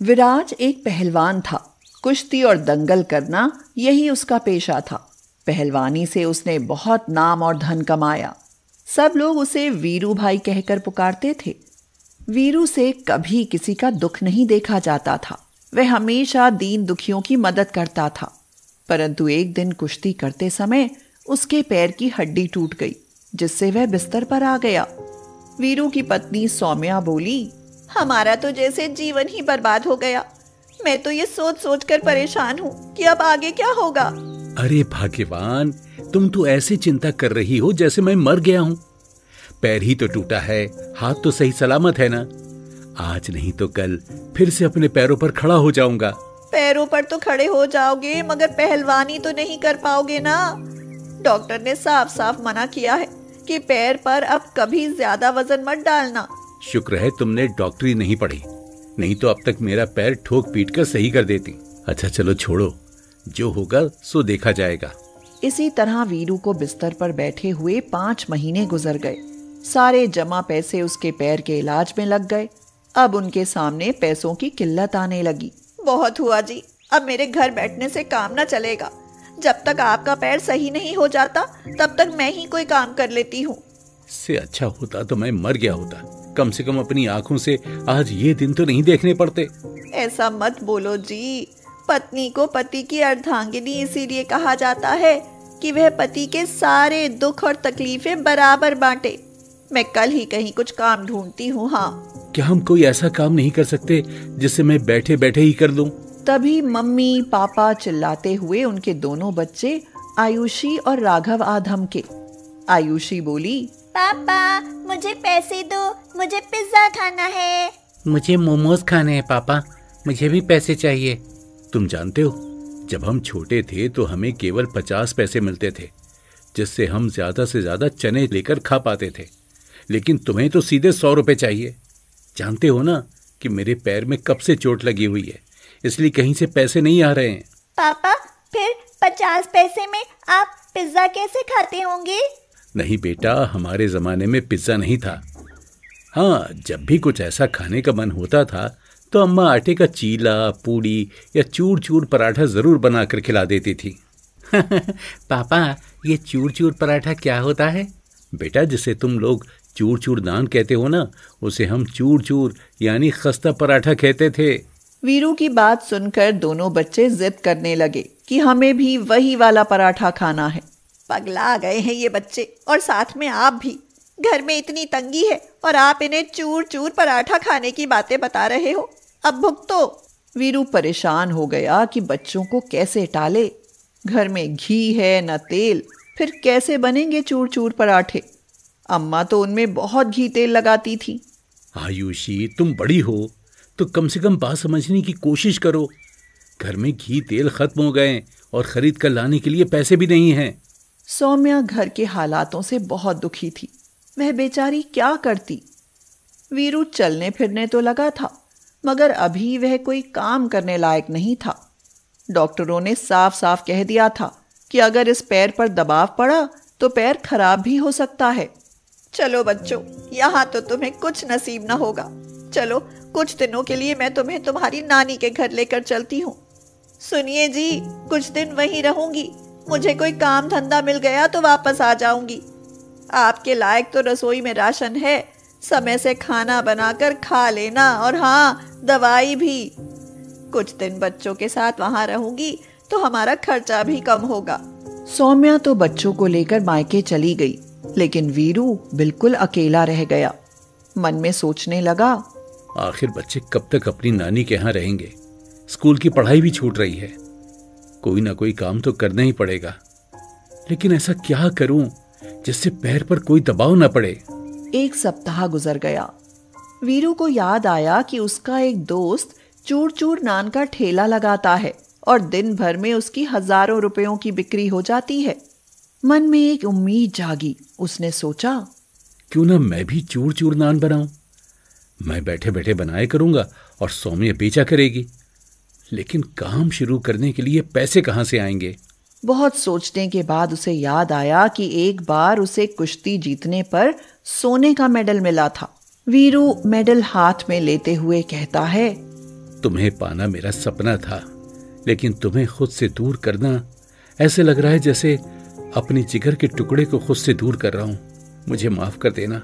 विराज एक पहलवान था। कुश्ती और दंगल करना यही उसका पेशा था। पहलवानी से उसने बहुत नाम और धन कमाया। सब लोग उसे वीरू भाई कहकर पुकारते थे। वीरू से कभी किसी का दुख नहीं देखा जाता था। वह हमेशा दीन दुखियों की मदद करता था। परंतु एक दिन कुश्ती करते समय उसके पैर की हड्डी टूट गई, जिससे वह बिस्तर पर आ गया। वीरू की पत्नी सौम्या बोली, हमारा तो जैसे जीवन ही बर्बाद हो गया। मैं तो ये सोच सोच कर परेशान हूँ कि अब आगे क्या होगा। अरे भाग्यवान, तुम तो ऐसी चिंता कर रही हो जैसे मैं मर गया हूँ। पैर ही तो टूटा है, हाथ तो सही सलामत है ना। आज नहीं तो कल फिर से अपने पैरों पर खड़ा हो जाऊंगा। पैरों पर तो खड़े हो जाओगे, मगर पहलवानी तो नहीं कर पाओगे ना। डॉक्टर ने साफ साफ मना किया है कि पैर पर अब कभी ज्यादा वजन मत डालना। शुक्र है तुमने डॉक्टरी नहीं पढ़ी, नहीं तो अब तक मेरा पैर ठोक पीट कर सही कर देती। अच्छा चलो छोड़ो, जो होगा सो देखा जाएगा। इसी तरह वीरू को बिस्तर पर बैठे हुए 5 महीने गुजर गए। सारे जमा पैसे उसके पैर के इलाज में लग गए। अब उनके सामने पैसों की किल्लत आने लगी। बहुत हुआ जी, अब मेरे घर बैठने से काम न चलेगा। जब तक आपका पैर सही नहीं हो जाता तब तक मैं ही कोई काम कर लेती हूँ। इससे अच्छा होता तो मैं मर गया होता। कम से कम अपनी आंखों से आज ये दिन तो नहीं देखने पड़ते। ऐसा मत बोलो जी। पत्नी को पति की अर्धांगिनी इसीलिए कहा जाता है कि वह पति के सारे दुख और तकलीफें बराबर बांटे। मैं कल ही कहीं कुछ काम ढूंढती हूँ। हाँ, क्या हम कोई ऐसा काम नहीं कर सकते जिससे मैं बैठे बैठे ही कर दूं? तभी मम्मी पापा चिल्लाते हुए उनके दोनों बच्चे आयुषी और राघव आ धमके। आयुषी बोली, पापा मुझे पैसे दो, मुझे पिज्जा खाना है। मुझे मोमोज खाने हैं पापा, मुझे भी पैसे चाहिए। तुम जानते हो, जब हम छोटे थे तो हमें केवल 50 पैसे मिलते थे, जिससे हम ज्यादा से ज्यादा चने लेकर खा पाते थे। लेकिन तुम्हें तो सीधे 100 रुपए चाहिए। जानते हो ना कि मेरे पैर में कब से चोट लगी हुई है, इसलिए कहीं से पैसे नहीं आ रहे हैं। पापा फिर 50 पैसे में आप पिज्जा कैसे खाते होंगे? नहीं बेटा, हमारे जमाने में पिज्जा नहीं था। हाँ, जब भी कुछ ऐसा खाने का मन होता था तो अम्मा आटे का चीला, पूड़ी या चूर चूर पराठा जरूर बनाकर खिला देती थी। पापा ये चूर चूर पराठा क्या होता है? बेटा, जिसे तुम लोग चूर चूर नान कहते हो ना, उसे हम चूर चूर यानी खस्ता पराठा कहते थे। वीरू की बात सुनकर दोनों बच्चे जिद करने लगे कि हमें भी वही वाला पराठा खाना है। पगला गए हैं ये बच्चे, और साथ में आप भी। घर में इतनी तंगी है और आप इन्हें चूर चूर पराठा खाने की बातें बता रहे हो। अब भुगतो। वीरू परेशान हो गया कि बच्चों को कैसे टाले। घर में घी है न तेल, फिर कैसे बनेंगे चूर चूर पराठे। अम्मा तो उनमें बहुत घी तेल लगाती थी। आयुषी, तुम बड़ी हो तो कम से कम बात समझने की कोशिश करो। घर में घी तेल खत्म हो गए और खरीद कर लाने के लिए पैसे भी नहीं हैं। सौम्या घर के हालातों से बहुत दुखी थी। वह बेचारी क्या करती। वीरू चलने फिरने तो लगा था, मगर अभी वह कोई काम करने लायक नहीं था। डॉक्टरों ने साफ साफ कह दिया था कि अगर इस पैर पर दबाव पड़ा तो पैर खराब भी हो सकता है। चलो बच्चों, यहाँ तो तुम्हें कुछ नसीब न होगा। चलो, कुछ दिनों के लिए मैं तुम्हें तुम्हारी नानी के घर लेकर चलती हूँ। सुनिए जी, कुछ दिन वहीं रहूंगी। मुझे कोई काम धंधा मिल गया तो वापस आ जाऊंगी। आपके लायक तो रसोई में राशन है, समय से खाना बनाकर खा लेना, और हाँ, दवाई भी। कुछ दिन बच्चों के साथ वहां रहूंगी तो हमारा खर्चा भी कम होगा। सौम्या तो बच्चों को लेकर मायके चली गई, लेकिन वीरू बिल्कुल अकेला रह गया। मन में सोचने लगा, आखिर बच्चे कब तक अपनी नानी के यहाँ रहेंगे? स्कूल की पढ़ाई भी छूट रही है। कोई ना कोई काम तो करना ही पड़ेगा, लेकिन ऐसा क्या करूं जिससे पैर पर कोई दबाव न पड़े। 1 सप्ताह गुजर गया। वीरू को याद आया कि उसका एक दोस्त चूर चूर नान का ठेला लगाता है और दिन भर में उसकी हजारों रुपयों की बिक्री हो जाती है। मन में एक उम्मीद जागी। उसने सोचा, क्यों ना मैं भी चूर चूर नान बनाऊं। मैं बैठे बैठे बनाया करूंगा और सौम्य बेचा करेगी। लेकिन काम शुरू करने के लिए पैसे कहां से आएंगे? बहुत सोचने के बाद उसे याद आया कि एक बार उसे कुश्ती जीतने पर सोने का मेडल मिला था। वीरू मेडल हाथ में लेते हुए कहता है, तुम्हें पाना मेरा सपना था, लेकिन तुम्हें खुद से दूर करना ऐसे लग रहा है जैसे अपनी जिगर के टुकड़े को खुद से दूर कर रहा हूं। मुझे माफ कर देना,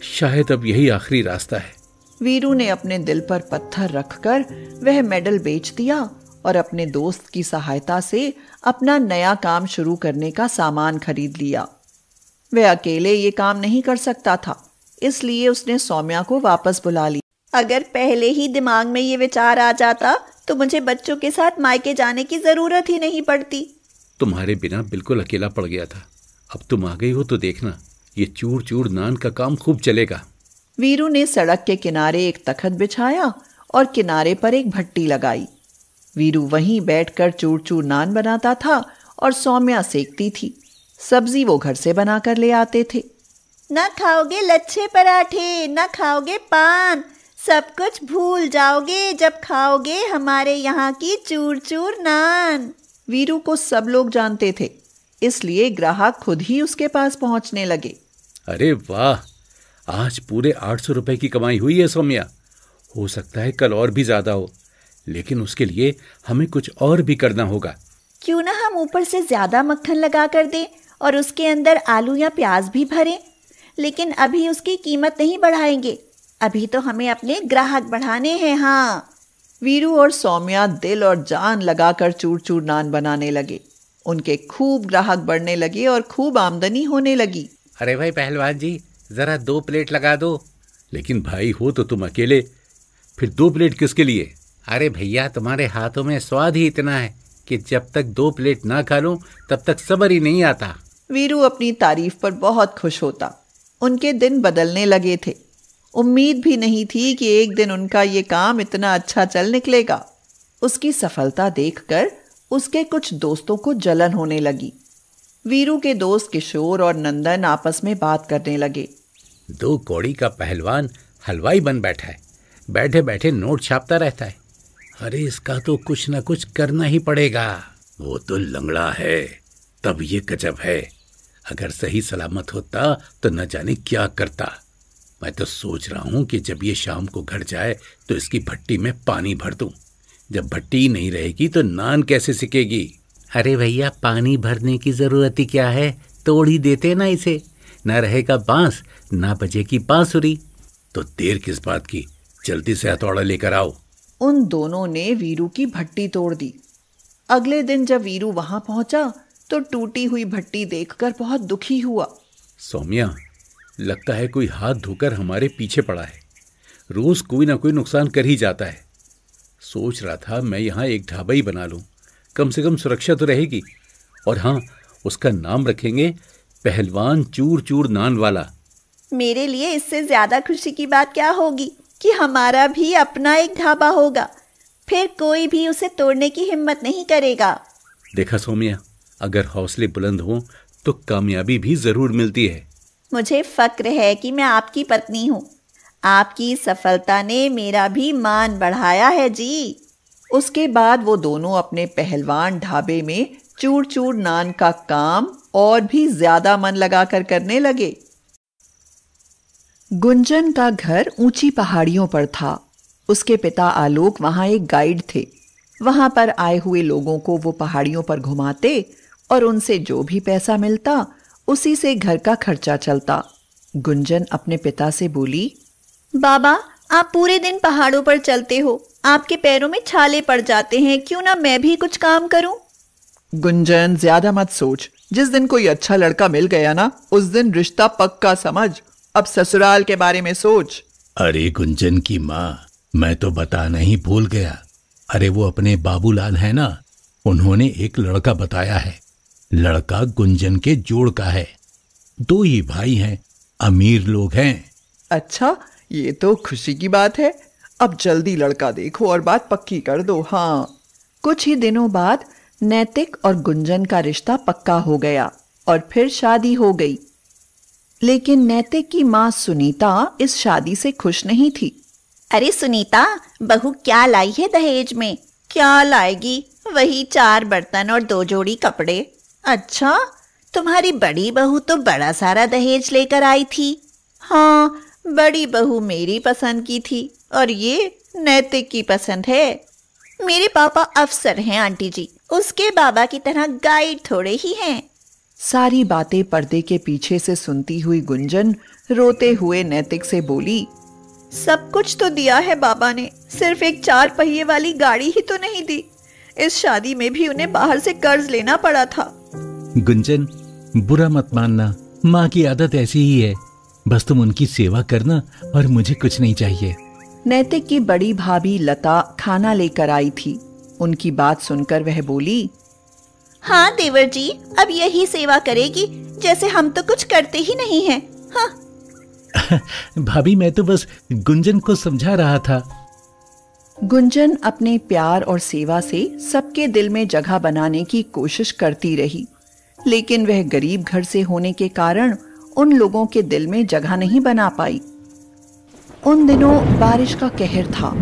शायद अब यही आखिरी रास्ता है। वीरू ने अपने दिल पर पत्थर रखकर वह मेडल बेच दिया और अपने दोस्त की सहायता से अपना नया काम शुरू करने का सामान खरीद लिया। वह अकेले ये काम नहीं कर सकता था, इसलिए उसने सौम्या को वापस बुला लिया। अगर पहले ही दिमाग में ये विचार आ जाता तो मुझे बच्चों के साथ मायके जाने की जरूरत ही नहीं पड़ती। तुम्हारे बिना बिल्कुल अकेला पड़ गया था। अब तुम आ गई हो तो देखना, ये चूर चूर नान का काम खूब चलेगा। वीरू ने सड़क के किनारे एक तख्त बिछाया और किनारे पर एक भट्टी लगाई। वीरू वहीं बैठकर चूर चूर नान बनाता था और सौम्या सेकती थी। सब्जी वो घर से बनाकर ले आते थे। ना खाओगे लच्छे पराठे, ना खाओगे पान, सब कुछ भूल जाओगे जब खाओगे हमारे यहाँ की चूर चूर नान। वीरू को सब लोग जानते थे, इसलिए ग्राहक खुद ही उसके पास पहुंचने लगे। अरे वाह, आज पूरे 800 रुपए की कमाई हुई है सौम्या। हो सकता है कल और भी ज्यादा हो, लेकिन उसके लिए हमें कुछ और भी करना होगा। क्यों ना हम ऊपर से ज्यादा मक्खन लगा कर दें और उसके अंदर आलू या प्याज भी भरें, लेकिन अभी उसकी कीमत नहीं बढ़ाएंगे। अभी तो हमें अपने ग्राहक बढ़ाने हैं। हाँ, वीरू और सौम्या दिल और जान लगाकर चूर चूर नान बनाने लगे। उनके खूब ग्राहक बढ़ने लगे और खूब आमदनी होने लगी। अरे भाई पहलवान जी, जरा 2 प्लेट लगा दो। लेकिन भाई हो तो तुम अकेले, फिर 2 प्लेट किसके लिए? अरे भैया, तुम्हारे हाथों में स्वाद ही इतना है कि जब तक 2 प्लेट ना खा लूं तब तक सब्र ही नहीं आता। वीरू अपनी तारीफ पर बहुत खुश होता। उनके दिन बदलने लगे थे। उम्मीद भी नहीं थी कि एक दिन उनका ये काम इतना अच्छा चल निकलेगा। उसकी सफलता देखकर उसके कुछ दोस्तों को जलन होने लगी। वीरू के दोस्त किशोर और नंदन आपस में बात करने लगे। 2 कौड़ी का पहलवान हलवाई बन बैठा है, बैठे बैठे नोट छापता रहता है। अरे इसका तो कुछ ना कुछ करना ही पड़ेगा। वो तो लंगड़ा है, तब ये गजब है। अगर सही सलामत होता तो न जाने क्या करता। मैं तो सोच रहा हूं कि जब ये शाम को घर जाए तो इसकी भट्टी में पानी भर दूं। जब भट्टी नहीं रहेगी तो नान कैसे सिकेगी? अरे भैया, पानी भरने की जरूरत ही क्या है, तोड़ ही देते ना इसे। ना रहेगा बांस, ना बजेगी बांसुरी। तो देर किस बात की, जल्दी से हथौड़ा लेकर आओ। उन दोनों ने वीरू की भट्टी तोड़ दी। अगले दिन जब वीरू वहां पहुंचा तो टूटी हुई भट्टी देखकर बहुत दुखी हुआ। सौम्या, लगता है कोई हाथ धोकर हमारे पीछे पड़ा है। रोज कोई ना कोई नुकसान कर ही जाता है। सोच रहा था मैं यहाँ एक ढाबा ही बना लूं, कम से कम सुरक्षा तो रहेगी। और हाँ, उसका नाम रखेंगे पहलवान चूर चूर नान वाला। मेरे लिए इससे ज्यादा खुशी की बात क्या होगी कि हमारा भी अपना एक ढाबा होगा। फिर कोई भी उसे तोड़ने की हिम्मत नहीं करेगा। देखा सौम्या, अगर हौसले बुलंद हों तो कामयाबी भी जरूर मिलती है। मुझे फक्र है कि मैं आपकी पत्नी हूँ। आपकी सफलता ने मेरा भी मान बढ़ाया है जी। उसके बाद वो दोनों अपने पहलवान ढाबे में चूर चूर नान का काम और भी ज्यादा मन लगाकर करने लगे। गुंजन का घर ऊंची पहाड़ियों पर था। उसके पिता आलोक वहां एक गाइड थे। वहां पर आए हुए लोगों को वो पहाड़ियों पर घुमाते और उनसे जो भी पैसा मिलता उसी से घर का खर्चा चलता। गुंजन अपने पिता से बोली, बाबा, आप पूरे दिन पहाड़ों पर चलते हो, आपके पैरों में छाले पड़ जाते हैं, क्यों ना मैं भी कुछ काम करूं? गुंजन, ज्यादा मत सोच। जिस दिन कोई अच्छा लड़का मिल गया ना, उस दिन रिश्ता पक्का समझ। अब ससुराल के बारे में सोच। अरे गुंजन की माँ, मैं तो बताना ही भूल गया। अरे वो अपने बाबूलाल है ना, उन्होंने एक लड़का बताया है। लड़का गुंजन के जोड़ का है। 2 ही भाई हैं, अमीर लोग हैं। अच्छा, ये तो खुशी की बात है। अब जल्दी लड़का देखो और बात पक्की कर दो। हाँ। कुछ ही दिनों बाद नैतिक और गुंजन का रिश्ता पक्का हो गया और फिर शादी हो गई। लेकिन नैतिक की माँ सुनीता इस शादी से खुश नहीं थी। अरे सुनीता, बहू क्या लाई है दहेज में? क्या लाएगी? वही 4 बर्तन और 2 जोड़ी कपड़े। अच्छा, तुम्हारी बड़ी बहू तो बड़ा सारा दहेज लेकर आई थी। हाँ, बड़ी बहू मेरी पसंद की थी और ये नैतिक की पसंद है। मेरे पापा अफसर हैं आंटी जी, उसके बाबा की तरह गाइड थोड़े ही हैं। सारी बातें पर्दे के पीछे से सुनती हुई गुंजन रोते हुए नैतिक से बोली, सब कुछ तो दिया है बाबा ने, सिर्फ एक 4 पहिए वाली गाड़ी ही तो नहीं दी। इस शादी में भी उन्हें बाहर से कर्ज लेना पड़ा था। गुंजन, बुरा मत मानना, माँ की आदत ऐसी ही है। बस तुम उनकी सेवा करना और मुझे कुछ नहीं चाहिए। नैतिक की बड़ी भाभी लता खाना लेकर आई थी। उनकी बात सुनकर वह बोली, हाँ देवर जी, अब यही सेवा करेगी, जैसे हम तो कुछ करते ही नहीं हैं। हाँ। भाभी, मैं तो बस गुंजन को समझा रहा था। गुंजन अपने प्यार और सेवा से सबके दिल में जगह बनाने की कोशिश करती रही, लेकिन वह गरीब घर से होने के कारण उन लोगों के दिल में जगह नहीं बना पाई। उन दिनों बारिश का कहर था,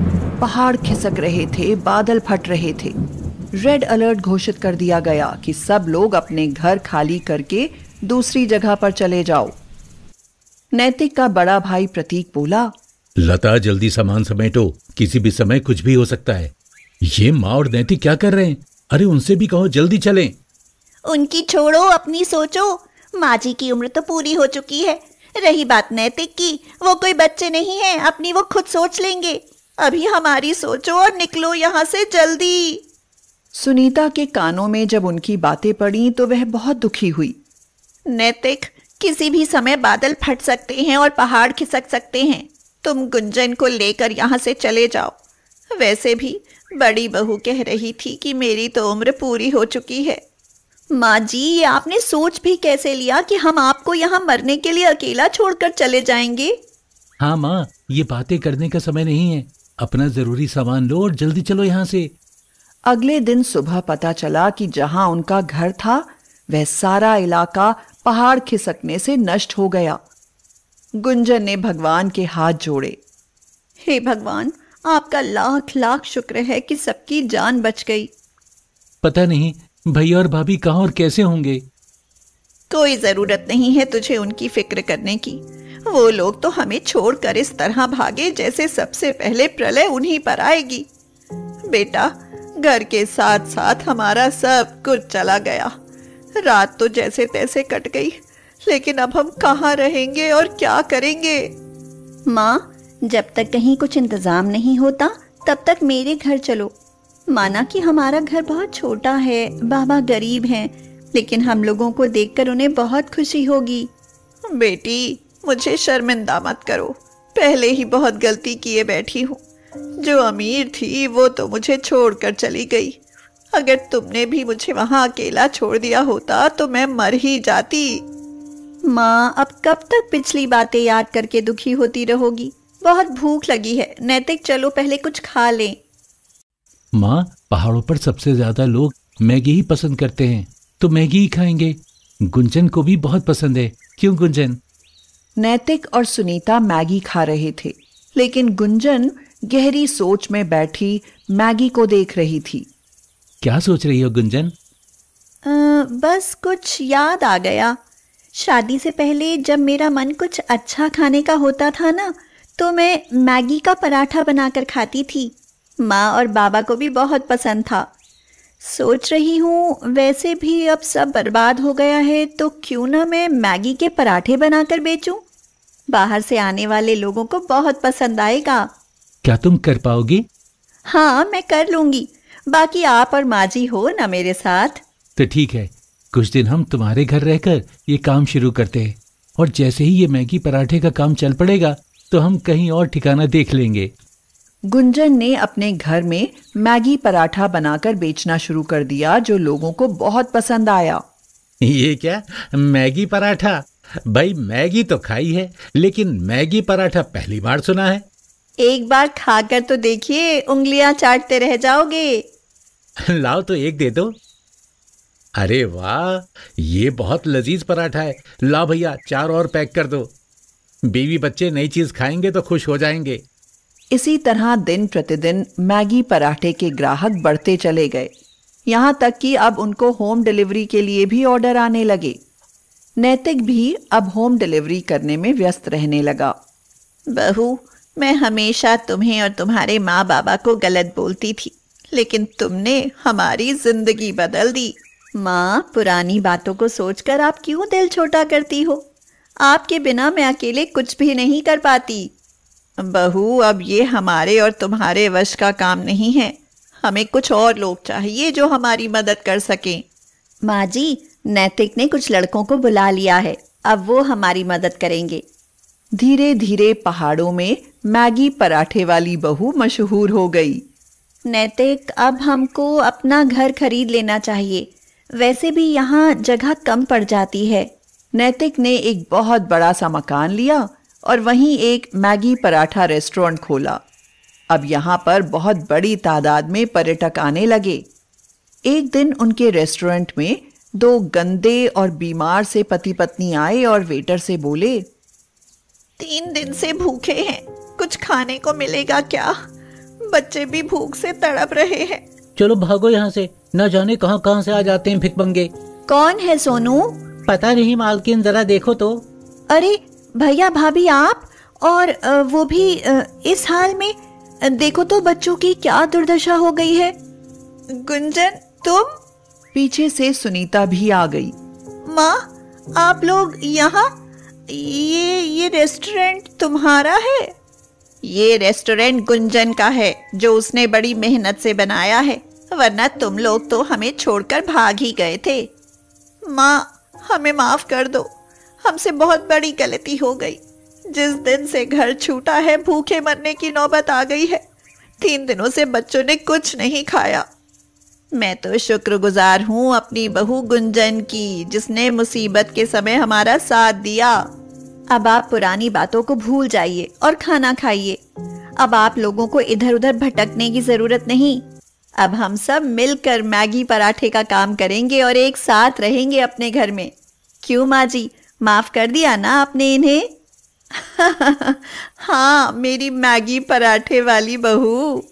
पहाड़ खिसक रहे थे, बादल फट रहे थे। रेड अलर्ट घोषित कर दिया गया कि सब लोग अपने घर खाली करके दूसरी जगह पर चले जाओ। नैतिक का बड़ा भाई प्रतीक बोला, लता, जल्दी सामान समेटो, किसी भी समय कुछ भी हो सकता है। ये माँ और नैतिक क्या कर रहे हैं? अरे उनसे भी कहो जल्दी चलें। उनकी छोड़ो, अपनी सोचो। माँ जी की उम्र तो पूरी हो चुकी है। रही बात नैतिक की, वो कोई बच्चे नहीं है, अपनी वो खुद सोच लेंगे। अभी हमारी सोचो और निकलो यहाँ से जल्दी। सुनीता के कानों में जब उनकी बातें पड़ी तो वह बहुत दुखी हुई। नैतिक, किसी भी समय बादल फट सकते हैं और पहाड़ खिसक सकते हैं। तुम गुंजन को लेकर यहाँ से चले जाओ। वैसे भी बड़ी बहू कह रही थी कि मेरी तो उम्र पूरी हो चुकी है। माँ जी, ये आपने सोच भी कैसे लिया कि हम आपको यहाँ मरने के लिए अकेला छोड़कर चले जाएंगे? हाँ माँ, ये बातें करने का समय नहीं है। अपना जरूरी सामान लो और जल्दी चलो यहाँ से। अगले दिन सुबह पता चला कि जहां उनका घर था वह सारा इलाका पहाड़ खिसकने से नष्ट हो गया। गुंजन ने भगवान के हाथ जोड़े। हे भगवान, आपका लाख लाख शुक्र है कि सबकी जान बच गई। पता नहीं भैया और भाभी कहाँ और कैसे होंगे। कोई जरूरत नहीं है तुझे उनकी फिक्र करने की। वो लोग तो हमें छोड़कर इस तरह भागे जैसे सबसे पहले प्रलय उन्हीं पर आएगी। बेटा, घर के साथ साथ हमारा सब कुछ चला गया। रात तो जैसे तैसे कट गई, लेकिन अब हम कहाँ रहेंगे और क्या करेंगे? माँ, जब तक कहीं कुछ इंतजाम नहीं होता तब तक मेरे घर चलो। माना कि हमारा घर बहुत छोटा है, बाबा गरीब हैं, लेकिन हम लोगों को देखकर उन्हें बहुत खुशी होगी। बेटी, मुझे शर्मिंदा मत करो। पहले ही बहुत गलती किए बैठी हूँ। जो अमीर थी वो तो मुझे छोड़कर चली गई। अगर तुमने भी मुझे वहां अकेला छोड़ दिया होता तो मैं मर ही जाती। माँ, अब कब तक पिछली बातें याद करके दुखी होती रहोगी? बहुत भूख लगी है। नैतिक, चलो पहले कुछ खा लें। माँ, पहाड़ों पर सबसे ज्यादा लोग मैगी ही पसंद करते हैं, तो मैगी ही खाएंगे। गुंजन को भी बहुत पसंद है। क्यों गुंजन? नैतिक और सुनीता मैगी खा रहे थे, लेकिन गुंजन गहरी सोच में बैठी मैगी को देख रही थी। क्या सोच रही हो गुंजन? बस कुछ याद आ गया। शादी से पहले जब मेरा मन कुछ अच्छा खाने का होता था ना, तो मैं मैगी का पराठा बनाकर खाती थी। माँ और बाबा को भी बहुत पसंद था। सोच रही हूँ, वैसे भी अब सब बर्बाद हो गया है, तो क्यों ना मैं मैगी के पराठे बनाकर बेचूं? बाहर से आने वाले लोगों को बहुत पसंद आएगा। क्या तुम कर पाओगी? हाँ, मैं कर लूंगी। बाकी आप और माँ जी हो ना मेरे साथ। तो ठीक है, कुछ दिन हम तुम्हारे घर रहकर ये काम शुरू करते हैं, और जैसे ही ये मैगी पराठे का काम चल पड़ेगा तो हम कहीं और ठिकाना देख लेंगे। गुंजन ने अपने घर में मैगी पराठा बनाकर बेचना शुरू कर दिया, जो लोगों को बहुत पसंद आया। ये क्या मैगी पराठा? भाई, मैगी तो खाई है, लेकिन मैगी पराठा पहली बार सुना है। एक बार खाकर तो देखिए, उंगलियां चाटते रह जाओगे। लाओ तो एक दे दो। अरे वाह, ये बहुत लजीज पराठा है। लाओ भैया, 4 और पैक कर दो। बीवी बच्चे नई चीज खाएंगे तो खुश हो जाएंगे। इसी तरह दिन प्रतिदिन मैगी पराठे के ग्राहक बढ़ते चले गए, यहाँ तक कि अब उनको होम डिलीवरी के लिए भी ऑर्डर आने लगे। नैतिक भी अब होम डिलीवरी करने में व्यस्त रहने लगा। बहू, मैं हमेशा तुम्हें और तुम्हारे माँ बाबा को गलत बोलती थी, लेकिन तुमने हमारी जिंदगी बदल दी। माँ, पुरानी बातों को सोचकर आप क्यों दिल छोटा करती हो? आपके बिना मैं अकेले कुछ भी नहीं कर पाती। बहू, अब ये हमारे और तुम्हारे वश का काम नहीं है। हमें कुछ और लोग चाहिए जो हमारी मदद कर सकें। माँ जी, नैतिक ने कुछ लड़कों को बुला लिया है, अब वो हमारी मदद करेंगे। धीरे धीरे पहाड़ों में मैगी पराठे वाली बहू मशहूर हो गई। नैतिक, अब हमको अपना घर खरीद लेना चाहिए, वैसे भी यहाँ जगह कम पड़ जाती है। नैतिक ने एक बहुत बड़ा सा मकान लिया और वहीं एक मैगी पराठा रेस्टोरेंट खोला। अब यहाँ पर बहुत बड़ी तादाद में पर्यटक आने लगे। एक दिन उनके रेस्टोरेंट में 2 गंदे और बीमार से पति पत्नी आए और वेटर से बोले, 3 दिन से भूखे हैं, कुछ खाने को मिलेगा क्या? बच्चे भी भूख से तड़प रहे हैं। चलो भागो यहाँ से, न जाने कहाँ कहाँ से आ जाते हैं भिखमंगे। कौन है सोनू? पता नहीं मालकिन, जरा देखो तो। अरे भैया भाभी, आप और वो भी इस हाल में? देखो तो बच्चों की क्या दुर्दशा हो गई है। गुंजन, तुम? पीछे से सुनीता भी आ गई। माँ, आप लोग यहाँ? ये रेस्टोरेंट तुम्हारा है? ये रेस्टोरेंट गुंजन का है, जो उसने बड़ी मेहनत से बनाया है, वरना तुम लोग तो हमें छोड़कर भाग ही गए थे। माँ, हमें माफ कर दो, हमसे बहुत बड़ी गलती हो गई। जिस दिन से घर छूटा है, भूखे मरने की नौबत आ गई है। 3 दिनों से बच्चों ने कुछ नहीं खाया। मैं तो शुक्रगुजार हूँ अपनी बहू गुंजन की, जिसने मुसीबत के समय हमारा साथ दिया। अब आप पुरानी बातों को भूल जाइए और खाना खाइए। अब आप लोगों को इधर उधर भटकने की जरूरत नहीं। अब हम सब मिलकर मैगी पराठे का काम करेंगे और एक साथ रहेंगे अपने घर में। क्यों माँ जी, माफ कर दिया ना आपने इन्हें? हाँ, मेरी मैगी पराठे वाली बहू।